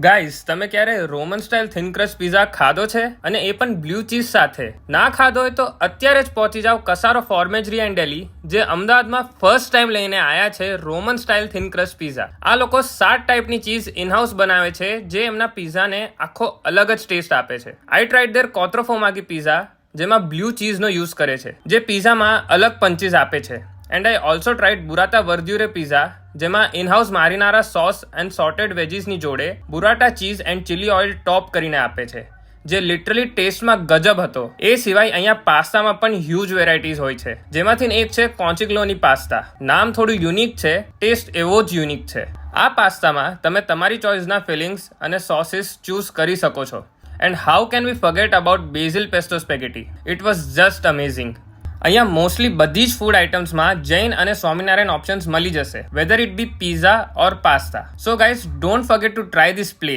Guys, તમે ક્યારે Roman style thin crust pizza ખાધો છે? અને એ પણ બ્લુ ચીઝ સાથે? ના ખાધો હોય તો અત્યારે જ પહોંચી જાઓ કસારો ફોર્મેજરી એન્ડ ડેલી, જે અમદાવાદમાં ફર્સ્ટ ટાઈમ લઈને આવ્યા છે Roman style thin crust pizza. આ લોકો 7 ટાઈપની ચીઝ ઇનહાઉસ બનાવે છે, જે એમના પિઝાને આખો અલગ જ ટેસ્ટ આપે છે. આઈ ટ્રાઈડ ધેર કોત્રોફોમાગી પિઝા, જેમાં બ્લુ ચીઝનો યુઝ કરે છે, જે પિઝામાં અલગ પંચીસ આપે છે. And I also tried burrata વર્દ્યુરે પિઝા, જેમાં in house marinara sauce and sorted વેજીસની જોડે burrata cheese and chilli oil top કરીને આપે છે, જે લિટરલી ટેસ્ટમાં ગજબ હતો. એ સિવાય અહીંયા પાસ્તામાં પણ હ્યુજ વેરાયટીઝ હોય છે, જેમાંથી એક છે કોન્ચિગ્લોની પાસ્તા. નામ થોડું યુનિક છે, ટેસ્ટ એવો જ યુનિક છે. આ પાસ્તામાં તમે તમારી ચોઇસના ફિલિંગ્સ અને સોસીસ ચૂઝ કરી શકો છો. And how can we forget about basil pesto spaghetti? It was just amazing. અહીંયા મોસ્ટલી બધી જ ફૂડ આઇટમ્સમાં જૈન અને સ્વામિનારાયણ ઓપ્શન્સ મળી જશે, weather it be pizza or pasta. So guys, don't forget to try this place.